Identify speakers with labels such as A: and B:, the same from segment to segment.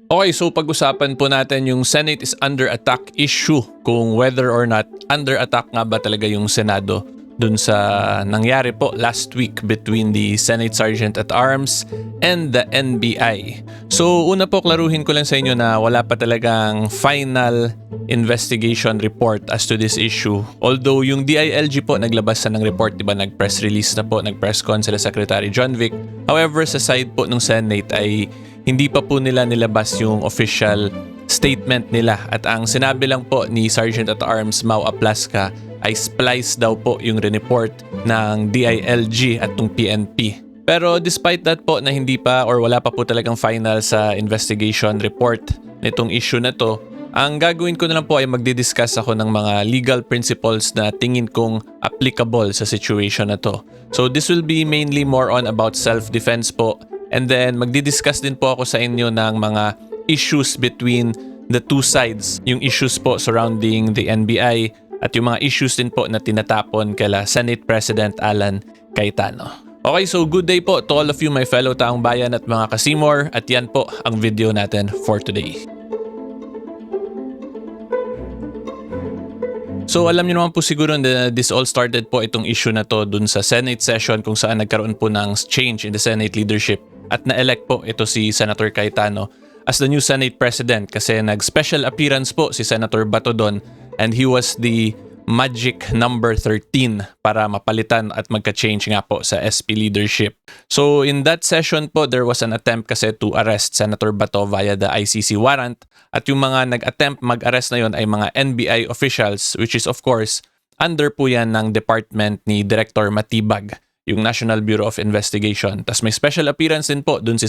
A: Okay, so pag-usapan po natin yung Senate is under attack issue, kung whether or not under attack nga ba talaga yung Senado dun sa nangyari po last week between the Senate Sergeant at Arms and the NBI. So una po, klaruhin ko lang sa inyo na wala pa talagang final investigation report as to this issue. Although yung DILG po naglabas na ng report, diba, nag-press release na po, nag-press con sila Secretary John Vic. However, sa side po ng Senate ay hindi pa po nila nilabas yung official statement nila. At ang sinabi lang po ni Sergeant at Arms Mau Aplasca ay splice daw po yung report ng DILG at ng PNP. Pero despite that po na hindi pa or wala pa po talagang final sa investigation report nitong issue na to, ang gagawin ko na lang po ay magdidiscuss ako ng mga legal principles na tingin kong applicable sa situation na to. So this will be mainly more on about self-defense po. And then magdidiscuss din po ako sa inyo ng mga issues between the two sides. Yung issues po surrounding the NBI at yung mga issues din po na tinatapon kala Senate President Alan Cayetano. Okay, so good day po to all of you, my fellow taong bayan at mga kasimor. At yan po ang video natin for today. So alam niyo naman po siguro na this all started po itong issue na to dun sa Senate session kung saan nagkaroon po ng change in the Senate leadership at na-elect po ito si Senator Cayetano as the new Senate President kasi nag-special appearance po si Senator Bato doon and he was the magic number 13 para mapalitan at magka-change nga po sa SP leadership. So in that session po, there was an attempt kasi to arrest Senator Bato via the ICC warrant at yung mga nag-attempt mag-arrest na yon ay mga NBI officials which is of course under po yan ng department ni Director Matibag, yung National Bureau of Investigation. Tas may special appearance din po dun si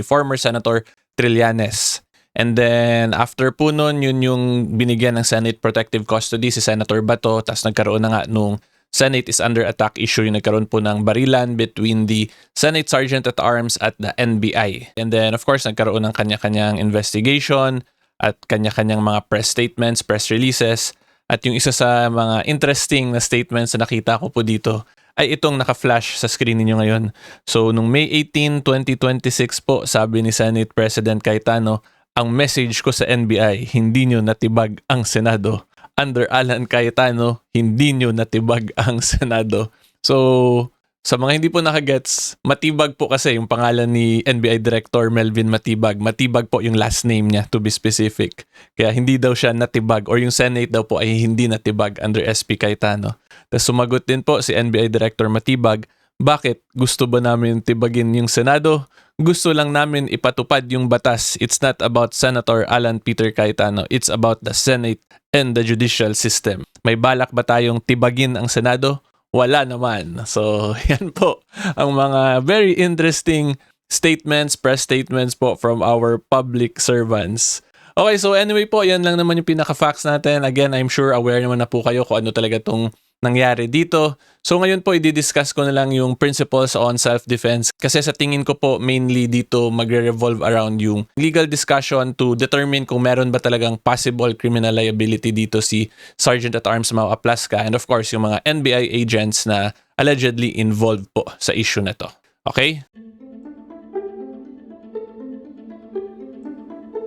A: former Senator Trillanes. And then after po nun, yun yung binigyan ng Senate Protective Custody si Senator Bato. Tas nagkaroon na nga nung Senate is under attack issue, yung nagkaroon po ng barilan between the Senate Sergeant at Arms at the NBI. And then of course nagkaroon ng kanya-kanyang investigation at kanya-kanyang mga press statements, press releases. At yung isa sa mga interesting na statements na nakita ko po dito ay itong naka-flash sa screen niyo ngayon. So nung May 18, 2026 po, sabi ni Senate President Cayetano, ang message ko sa NBI, hindi nyo natibag ang Senado. Under Alan Cayetano, hindi nyo natibag ang Senado. So, sa mga hindi po nakagets, Matibag po kasi yung pangalan ni NBI Director Melvin Matibag. Matibag po yung last name niya, to be specific. Kaya hindi daw siya natibag or yung Senate daw po ay hindi natibag under SP Cayetano. Tapos sumagot din po si NBI Director Matibag, bakit? Gusto ba namin tibagin yung Senado? Gusto lang namin ipatupad yung batas. It's not about Senator Alan Peter Cayetano. It's about the Senate and the judicial system. May balak ba tayong tibagin ang Senado? Wala naman. So, yan po ang mga very interesting statements, press statements po from our public servants. Okay, so anyway po, yan lang naman yung pinaka-facts natin. Again, I'm sure aware naman na po kayo kung ano talaga tong nangyari dito. So ngayon po, i-discuss ko na lang yung principles on self-defense kasi sa tingin ko po mainly dito magre-revolve around yung legal discussion to determine kung meron ba talagang possible criminal liability dito si Sergeant at Arms Mau Aplasca and of course yung mga NBI agents na allegedly involved po sa issue na to. Okay?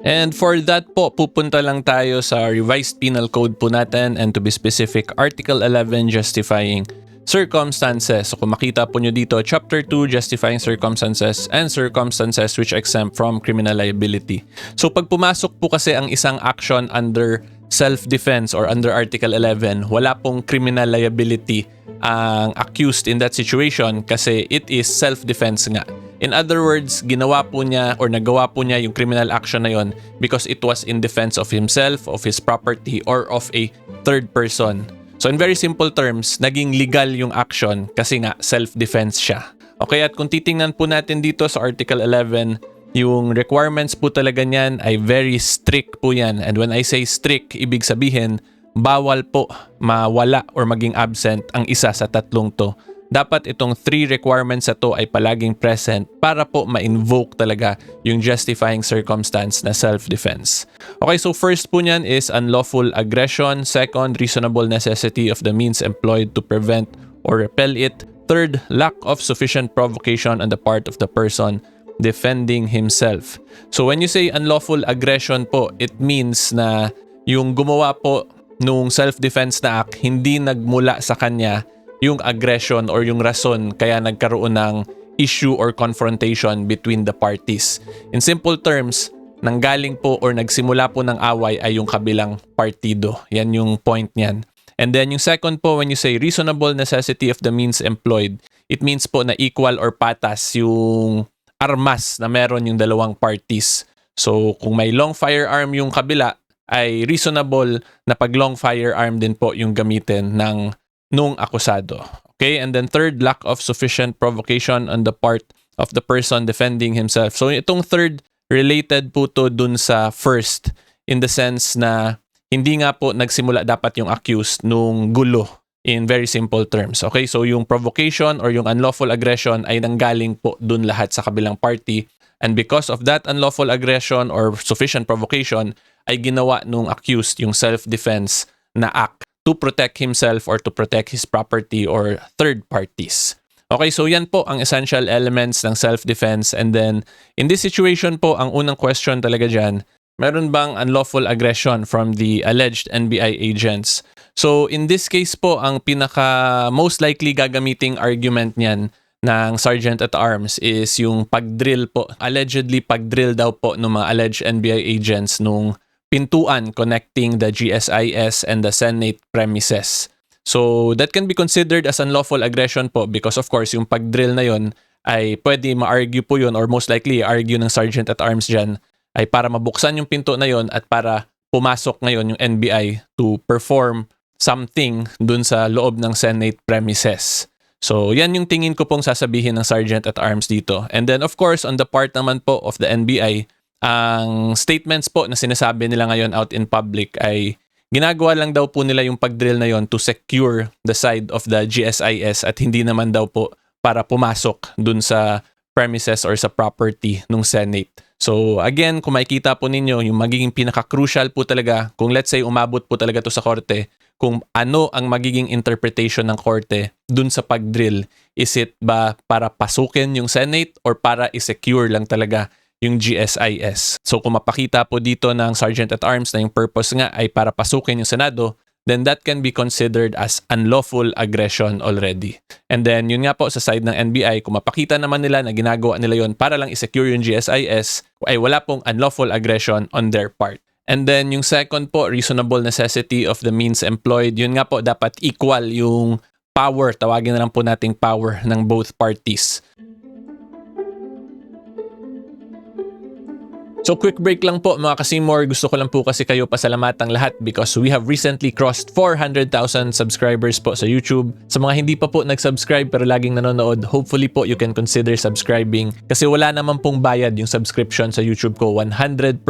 A: And for that po, pupunta lang tayo sa revised penal code po natin and to be specific, Article 11 justifying circumstances. So kung makita po nyo dito, Chapter 2 justifying circumstances and circumstances which exempt from criminal liability. So pag pumasok po kasi ang isang action under self-defense or under Article 11, wala pong criminal liability ang accused in that situation kasi it is self-defense nga. In other words, ginawa po niya or nagawa po niya yung criminal action na yon because it was in defense of himself, of his property, or of a third person. So in very simple terms, naging legal yung action kasi nga self-defense siya. Okay, at kung titingnan po natin dito sa Article 11, yung requirements po talaga niyan ay very strict po yan. And when I say strict, ibig sabihin, bawal po mawala or maging absent ang isa sa tatlong to. Dapat itong 3 requirements na to ay palaging present para po ma-invoke talaga yung justifying circumstance na self-defense. Okay, so first po niyan is unlawful aggression. Second, reasonable necessity of the means employed to prevent or repel it. Third, lack of sufficient provocation on the part of the person defending himself. So when you say unlawful aggression po, it means na yung gumawa po nung self-defense na act, hindi nagmula sa kanya yung aggression or yung rason kaya nagkaroon ng issue or confrontation between the parties. In simple terms, nanggaling po or nagsimula po ng away ay yung kabilang partido. Yan yung point niyan. And then yung second po, when you say reasonable necessity of the means employed, it means po na equal or patas yung armas na meron yung dalawang parties. So kung may long firearm yung kabila, ay reasonable na pag long firearm din po yung gamitin nung akusado. Okay, and then third, lack of sufficient provocation on the part of the person defending himself. So itong third, related po to dun sa first in the sense na hindi nga po nagsimula dapat yung accused nung gulo in very simple terms. Okay, so yung provocation or yung unlawful aggression ay nanggaling po dun lahat sa kabilang party. And because of that unlawful aggression or sufficient provocation, ay ginawa nung accused yung self-defense na act to protect himself or to protect his property or third parties. Okay, so yan po ang essential elements ng self-defense. And then, in this situation po, ang unang question talaga dyan, meron bang unlawful aggression from the alleged NBI agents? So, in this case po, ang pinaka most likely gagamiting argument niyan ng Sergeant at Arms is yung pag-drill po. Allegedly, pag-drill daw po ng mga alleged NBI agents nung pintuan connecting the GSIS and the Senate premises. So, that can be considered as unlawful aggression po because of course, yung pag-drill na yon ay pwede ma-argue po yun or most likely argue ng Sergeant at Arms dyan ay para mabuksan yung pinto na yon at para pumasok ngayon yung NBI to perform something dun sa loob ng Senate premises. So, yan yung tingin ko pong sasabihin ng Sergeant at Arms dito. And then, of course, on the part naman po of the NBI, ang statements po na sinasabi nila ngayon out in public ay ginagawa lang daw po nila yung pag-drill na yon to secure the side of the GSIS at hindi naman daw po para pumasok dun sa premises or sa property ng Senate. So again, kung makikita po ninyo, yung magiging pinaka-crucial po talaga, kung let's say umabot po talaga to sa korte, kung ano ang magiging interpretation ng korte dun sa pag-drill. Is it ba para pasukin yung Senate or para i-secure lang talaga yung GSIS? So kung mapakita po dito ng Sergeant at Arms na yung purpose nga ay para pasukin yung Senado, then that can be considered as unlawful aggression already. And then, yun nga po sa side ng NBI, kung mapakita naman nila na ginagawa nila yun para lang i-secure yung GSIS, ay wala pong unlawful aggression on their part. And then, yung second po, reasonable necessity of the means employed, yun nga po, dapat equal yung power, tawagin na lang po nating power ng both parties. So quick break lang po mga Kasimor, gusto ko lang po kasi kayo pasalamatan lahat because we have recently crossed 400,000 subscribers po sa YouTube. Sa mga hindi pa po nag-subscribe pero laging nanonood, hopefully po you can consider subscribing kasi wala naman pong bayad yung subscription sa YouTube ko. 100%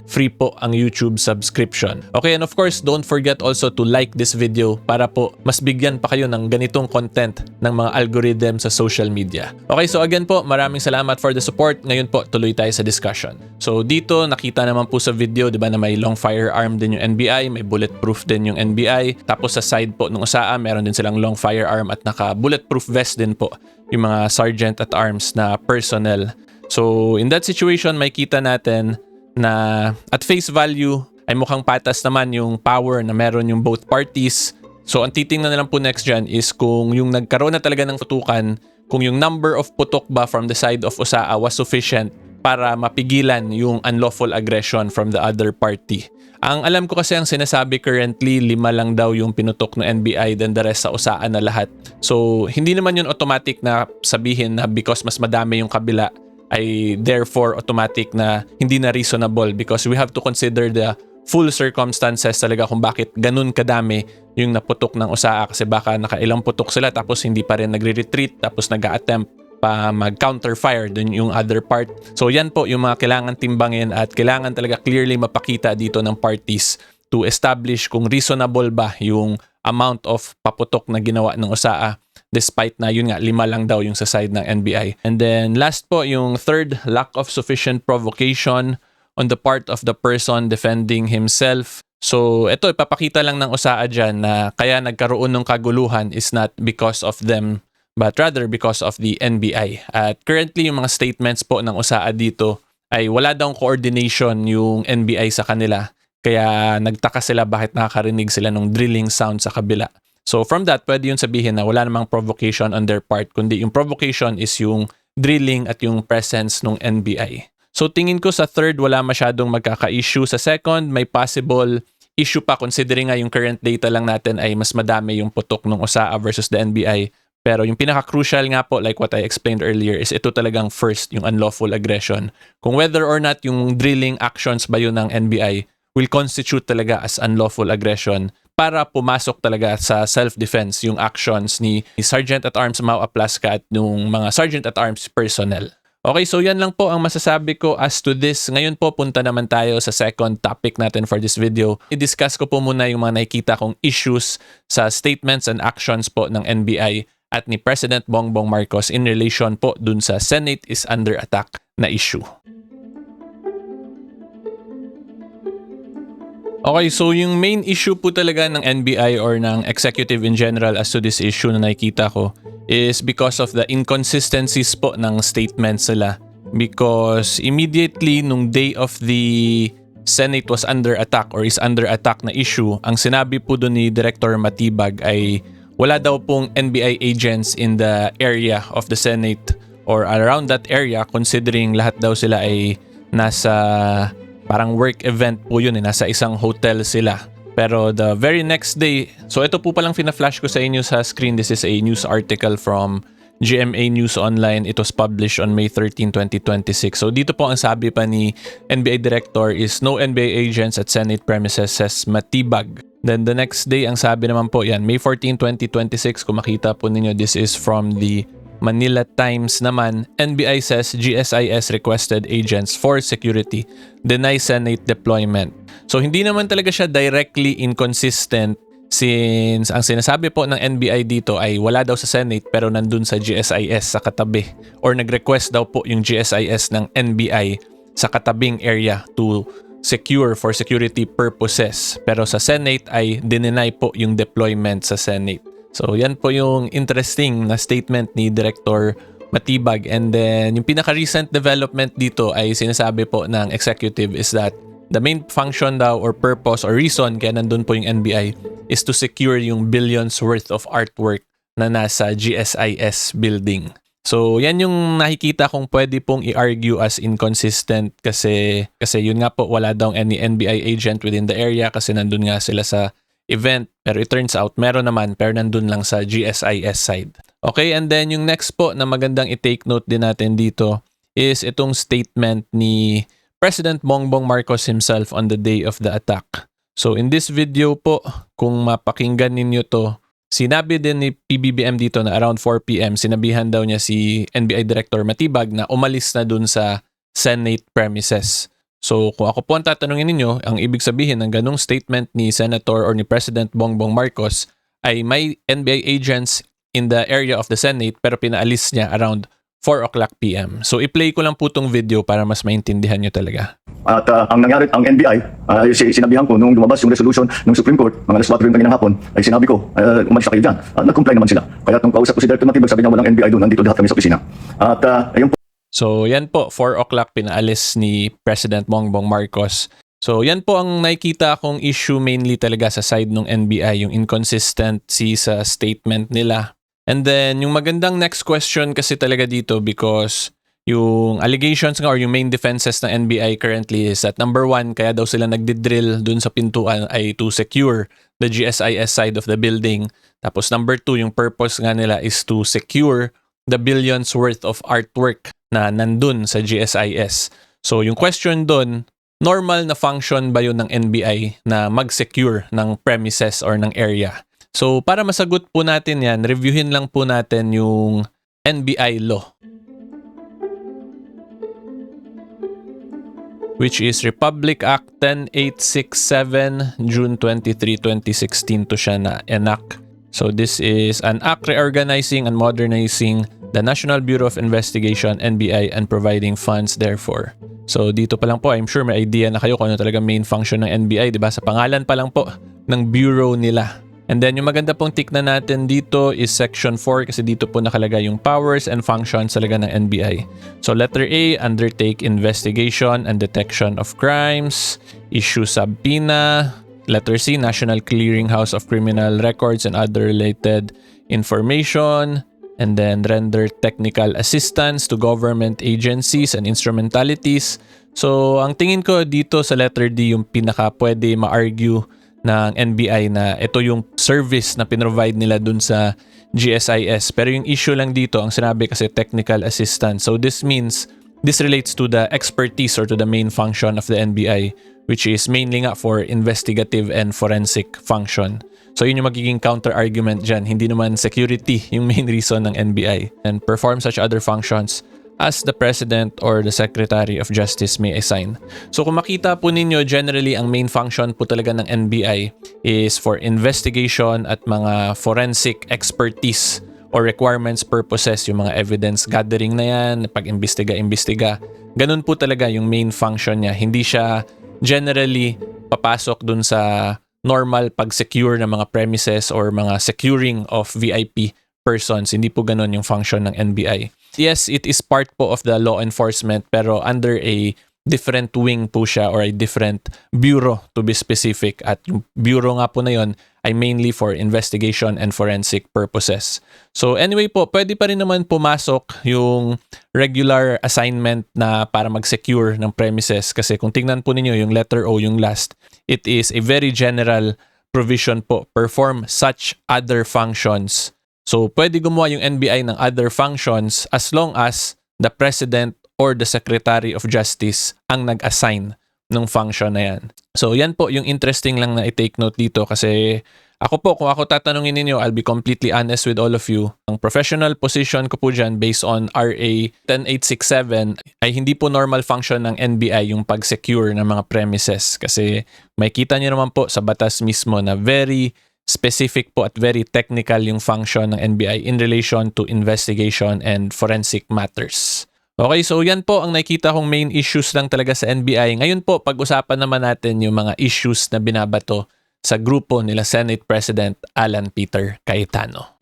A: free po ang YouTube subscription. Okay, and of course, don't forget also to like this video para po mas bigyan pa kayo ng ganitong content ng mga algorithm sa social media. Okay, so again po, maraming salamat for the support. Ngayon po, tuloy tayo sa discussion. So dito, nakita naman po sa video, di ba, na may long firearm din yung NBI, may bulletproof din yung NBI. Tapos sa side po ng USAA, meron din silang long firearm at naka-bulletproof vest din po yung mga Sergeant at Arms na personnel. So in that situation, may kita natin na at face value ay mukhang patas naman yung power na meron yung both parties. So ang titingnan na lang po next dyan is kung yung nagkaroon na talaga ng putukan, kung yung number of putok ba from the side of USAA was sufficient para mapigilan yung unlawful aggression from the other party. Ang alam ko kasi ang sinasabi currently, 5 lang daw yung pinutok ng NBI, then the rest sa USAA na lahat. So, hindi naman yun automatic na sabihin na because mas madami yung kabila ay therefore automatic na hindi na reasonable because we have to consider the full circumstances talaga kung bakit ganun kadami yung naputok ng USAA kasi baka nakailang putok sila tapos hindi pa rin nagre-retreat tapos nag-a-attempt pa mag-counterfire dun yung other part. So yan po yung mga kailangan timbangin at kailangan talaga clearly mapakita dito ng parties to establish kung reasonable ba yung amount of paputok na ginawa ng USAA despite na yun nga 5 lang daw yung sa side ng NBI. And then last po yung third, lack of sufficient provocation on the part of the person defending himself. So ito ipapakita lang ng USAA dyan na kaya nagkaroon ng kaguluhan is not because of them but rather because of the NBI. At currently, yung mga statements po ng USAA dito ay wala daw coordination yung NBI sa kanila. Kaya nagtaka sila bakit nakakarinig sila ng drilling sound sa kabila. So from that, pwede yun sabihin na wala namang provocation on their part, kundi yung provocation is yung drilling at yung presence ng NBI. So tingin ko sa third, wala masyadong magkaka-issue. Sa second, may possible issue pa considering nga yung current data lang natin ay mas madami yung putok ng USAA versus the NBI. Pero yung pinaka-crucial nga po, like what I explained earlier, is ito talagang first, yung unlawful aggression. Kung whether or not yung drilling actions ba yun ng NBI will constitute talaga as unlawful aggression para pumasok talaga sa self-defense yung actions ni Sergeant at Arms Mau Aplasca at yung mga Sergeant at Arms personnel. Okay, so yan lang po ang masasabi ko as to this. Ngayon po, punta naman tayo sa second topic natin for this video. I-discuss ko po muna yung mga nakikita kong issues sa statements and actions po ng NBI at ni President Bongbong Marcos in relation po dun sa Senate is under attack na issue. Okay, so yung main issue po talaga ng NBI or ng executive in general as to this issue na nakikita ko is because of the inconsistencies po ng statements nila. Because immediately nung day of the Senate was under attack or is under attack na issue, ang sinabi po doon ni Director Matibag ay wala daw pong NBI agents in the area of the Senate or around that area considering lahat daw sila ay nasa parang work event po yun, nasa isang hotel sila. Pero the very next day, so ito po palang fina-flash ko sa inyo sa screen. This is a news article from GMA News Online. It was published on May 13, 2026. So dito po ang sabi pa ni NBI Director is no NBA agents at Senate premises, says Matibag. Then the next day, ang sabi naman po yan, May 14, 2026, kung makita po ninyo, this is from the Manila Times naman. NBI says GSIS requested agents for security, deny Senate deployment. So hindi naman talaga siya directly inconsistent since ang sinasabi po ng NBI dito ay wala daw sa Senate pero nandun sa GSIS sa katabi or nag-request daw po yung GSIS ng NBI sa katabing area to secure for security purposes. Pero sa Senate ay dinenay po yung deployment sa Senate. So yan po yung interesting na statement ni Director Matibag. And then yung pinaka-recent development dito ay sinasabi po ng executive is that the main function daw or purpose or reason kaya nandun po yung NBI is to secure yung billions worth of artwork na nasa GSIS building. So yan yung nakikita kong pwede pong i-argue as inconsistent kasi yun nga po wala daw any NBI agent within the area kasi nandun nga sila sa event. Pero it turns out meron naman pero nandun lang sa GSIS side. Okay, and then yung next po na magandang i-take note din natin dito is itong statement ni President Bongbong Marcos himself on the day of the attack. So in this video po, kung mapakinggan ninyo to, sinabi din ni PBBM dito na around 4 PM, sinabihan daw niya si NBI Director Matibag na umalis na dun sa Senate premises. So kung ako po ang tatanungin ninyo, ang ibig sabihin ng ganong statement ni Senator or ni President Bongbong Marcos ay may NBI agents in the area of the Senate pero pinaalis niya around 4 o'clock PM. So i-play ko lang po tong video para mas maintindihan nyo talaga.
B: At ang nangyari, ang NBI, sinabihan ko nung lumabas yung resolution ng Supreme Court, mga alas 4 rin ng hapon, ay sinabi ko, umalis na kayo dyan. Nag-comply naman sila. Kaya nung kausap ko si Director Matibag, sabi niya walang NBI doon, nandito lahat kami sa opisina. At ayun po.
A: So yan po, 4 o'clock pinaalis ni President Bongbong Marcos. So yan po ang nakikita akong issue mainly talaga sa side ng NBI, yung inconsistency sa statement nila. And then, yung magandang next question kasi talaga dito because yung allegations nga or yung main defenses ng NBI currently is that number 1, kaya daw sila nagdidrill dun sa pintuan ay to secure the GSIS side of the building. Tapos number 2, yung purpose nga nila is to secure the billions worth of artwork na nandun sa GSIS. So yung question dun, normal na function ba yun ng NBI na mag-secure ng premises or ng area? So, para masagot po natin yan, reviewin lang po natin yung NBI law. Which is Republic Act 10867, June 23, 2016 to siya na enact. So, this is an act reorganizing and modernizing the National Bureau of Investigation, NBI, and providing funds therefore. So, dito pa lang po, I'm sure may idea na kayo kung ano talaga main function ng NBI, diba? Sa pangalan pa lang po ng bureau nila. And then yung maganda pong tick na natin dito is section 4 kasi dito po nakalagay yung powers and functions talaga ng NBI. So letter A, undertake investigation and detection of crimes, issue subpoena. Letter C, National Clearinghouse of Criminal Records and other related information. And then render technical assistance to government agencies and instrumentalities. So ang tingin ko dito sa letter D yung pinaka pwede ma-argue ng NBI na ito yung service na pinrovide nila dun sa GSIS. Pero yung issue lang dito, ang sinabi kasi technical assistance. So this means, this relates to the expertise or to the main function of the NBI, which is mainly nga for investigative and forensic function. So yun yung magiging counter-argument dyan. Hindi naman security yung main reason ng NBI. And perform such other functions as the President or the Secretary of Justice may assign. So kung makita po ninyo, generally ang main function po talaga ng NBI is for investigation at mga forensic expertise or requirements purposes, yung mga evidence gathering na yan, pag-imbestiga. Ganun po talaga yung main function niya. Hindi siya generally papasok dun sa normal pag-secure ng mga premises or mga securing of VIP persons. Hindi po ganun yung function ng NBI. Yes, it is part po of the law enforcement pero under a different wing po siya or a different bureau to be specific. At yung bureau nga po na yun ay mainly for investigation and forensic purposes. So anyway po, pwede pa rin naman pumasok yung regular assignment na para mag-secure ng premises kasi kung tingnan po ninyo yung letter O, yung last, it is a very general provision po, perform such other functions. So, pwede gumawa yung NBI ng other functions as long as the President or the Secretary of Justice ang nag-assign ng function na yan. So, yan po yung interesting lang na i-take note dito kasi ako po, kung ako tatanungin ninyo, I'll be completely honest with all of you. Ang professional position ko po dyan based on RA 10867 ay hindi po normal function ng NBI yung pag-secure ng mga premises kasi makikita nyo naman po sa batas mismo na very specific po at very technical yung function ng NBI in relation to investigation and forensic matters. Okay, so yan po ang nakikita kong main issues lang talaga sa NBI. Ngayon po, pag-usapan naman natin yung mga issues na binabato sa grupo nila Senate President Alan Peter Cayetano.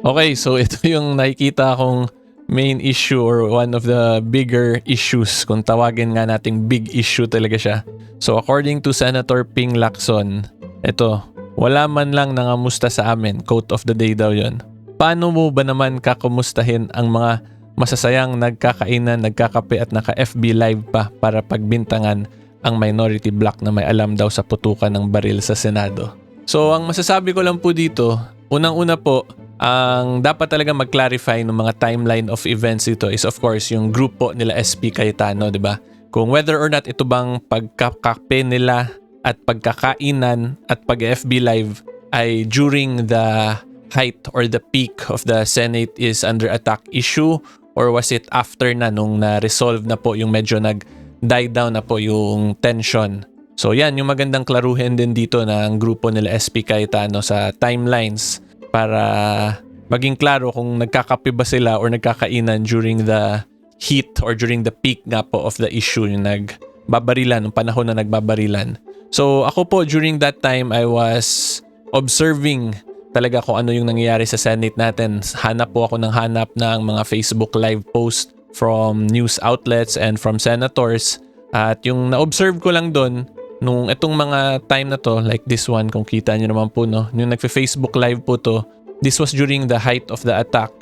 A: Okay, so ito yung nakikita kong main issue or one of the bigger issues, kung tawagin nga nating big issue talaga siya. So according to Senator Ping Lacson, ito, wala man lang nangamusta sa amin, quote of the day daw yon. Paano mo ba naman kakumustahin ang mga masasayang nagkakainan, nagkakape at naka-FB live pa para pagbintangan ang minority bloc na may alam daw sa putukan ng baril sa Senado? So ang masasabi ko lang po dito, unang-una po, ang dapat talaga mag-clarify ng mga timeline of events dito is of course yung grupo nila SP Cayetano, di ba? Kung whether or not ito bang pagkakape nila at pagkakainan at pag-FB live ay during the height or the peak of the Senate is under attack issue or was it after na nung na-resolve na po yung medyo nag-die down na po yung tension. So yan, yung magandang klaruhin din dito ng grupo nila SP Cayetano sa timelines para maging klaro kung nagkakape ba sila or nagkakainan during the heat or during the peak nga po of the issue yung nagbabarilan, yung panahon na nagbabarilan. So ako po during that time I was observing talaga kung ano yung nangyayari sa Senate natin. Hanap po ako ng hanap ng mga Facebook live post from news outlets and from senators. At yung na-observe ko lang doon, nung itong mga time na to, like this one, kung kita nyo naman po, no? Yung nagfe-Facebook live po to, this was during the height of the attack.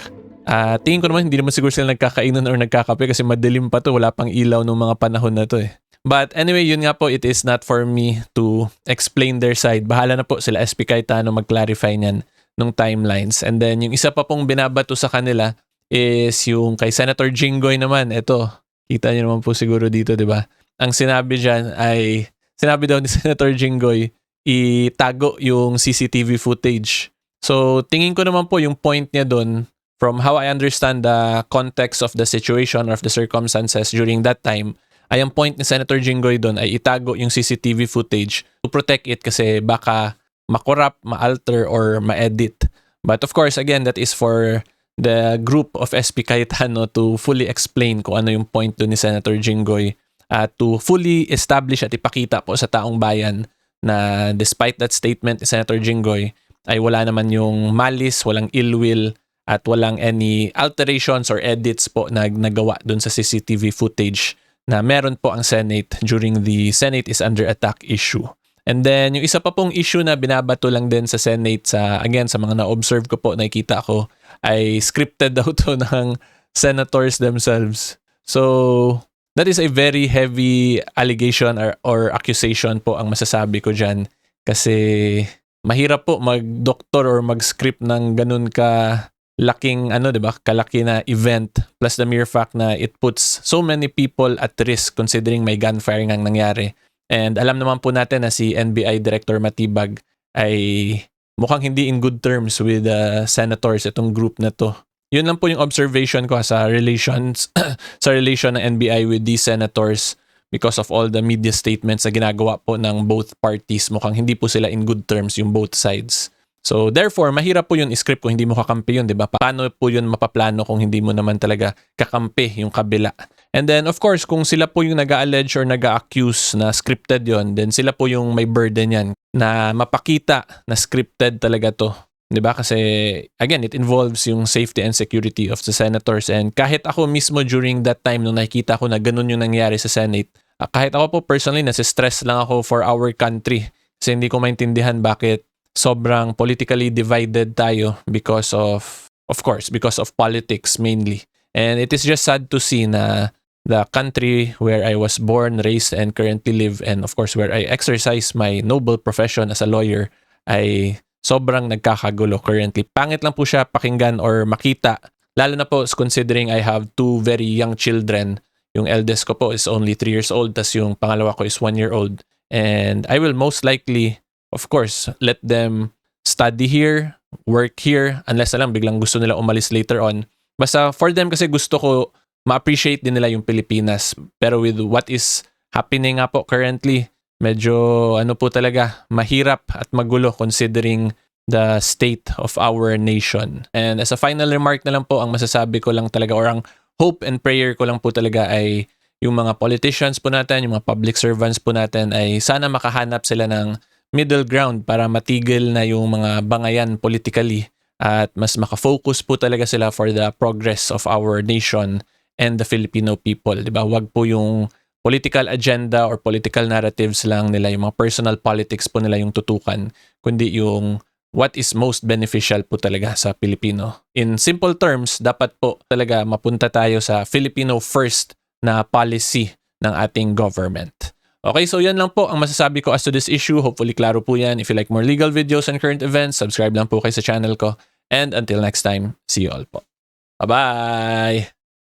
A: Tingin ko naman, hindi naman siguro sila nagkakainan or nagkakape kasi madilim pa to, wala pang ilaw nung mga panahon na to eh. But anyway, yun nga po, it is not for me to explain their side. Bahala na po sila SP Cayetano mag-clarify niyan nung timelines. And then yung isa pa pong binabato sa kanila is yung kay Senator Jinggoy naman. Ito, kita niyo naman po siguro dito, di ba? Ang sinabi dyan ay, sinabi daw ni Senator Jinggoy, itago yung CCTV footage. So tingin ko naman po yung point niya doon, from how I understand the context of the situation or of the circumstances during that time, ay ang point ni Senator Jinggoy doon ay itago yung CCTV footage to protect it kasi baka makorrupt, ma-alter, or ma-edit. But of course, again, that is for the group of SP Cayetano to fully explain kung ano yung point doon ni Senator Jinggoy to fully establish at ipakita po sa taong bayan na despite that statement ni Senator Jinggoy ay wala naman yung malice, walang ill will at walang any alterations or edits po na nagawa dun sa CCTV footage na meron po ang Senate during the Senate is under attack issue. And then yung isa pa pong issue na binabato lang din sa Senate sa mga na-observe ko po, nakikita ko ay scripted daw to ng senators themselves. So that is a very heavy allegation or accusation po ang masasabi ko dyan. Kasi mahirap po mag-doktor or mag-script ng ganun ka laking kalaki na event, plus the mere fact na it puts so many people at risk considering may gunfire ang nangyari. And alam naman po natin na si NBI Director Matibag ay mukhang hindi in good terms with senators, itong group na to. Yun lang po yung observation ko sa relations sa relation ng NBI with these senators because of all the media statements na ginagawa po ng both parties. Mukhang hindi po sila in good terms yung both sides. So therefore, mahirap po yun script kung hindi mo kakampi yun, di ba? Paano po yun mapaplano kung hindi mo naman talaga kakampi yung kabila? And then of course, kung sila po yung nag-allege or nag-accuse na scripted yon, then sila po yung may burden yan na mapakita na scripted talaga to. 'Di ba? Kasi again, it involves yung safety and security of the senators, and kahit ako mismo during that time nung nakikita ko na ganun yung nangyari sa Senate, kahit ako po personally nasi-stress lang ako for our country kasi hindi ko maintindihan bakit sobrang politically divided tayo because of course, because of politics mainly. And it is just sad to see na the country where I was born, raised, and currently live, and of course where I exercise my noble profession as a lawyer, ay sobrang nagkakagulo currently. Pangit lang po siya pakinggan or makita, lalo na po considering I have two very young children. Yung eldest ko po is only 3 years old, tas yung pangalawa ko is 1 year old. And I will most likely, of course, let them study here, work here, unless na lang biglang gusto nila umalis later on. Basta for them kasi gusto ko ma-appreciate din nila yung Pilipinas. Pero with what is happening nga po currently, medyo po talaga, mahirap at magulo considering the state of our nation. And as a final remark na lang po, ang masasabi ko lang talaga or ang hope and prayer ko lang po talaga ay yung mga politicians po natin, yung mga public servants po natin ay sana makahanap sila ng middle ground para matigil na yung mga bangayan politically at mas makafocus po talaga sila for the progress of our nation and the Filipino people. Diba? Wag po yung political agenda or political narratives lang nila, yung mga personal politics po nila yung tutukan, kundi yung what is most beneficial po talaga sa Pilipino. In simple terms, dapat po talaga mapunta tayo sa Filipino first na policy ng ating government. Okay, so yan lang po ang masasabi ko as to this issue. Hopefully klaro po yan. If you like more legal videos and current events, subscribe lang po kayo sa channel ko. And until next time, see you all po. Bye-bye!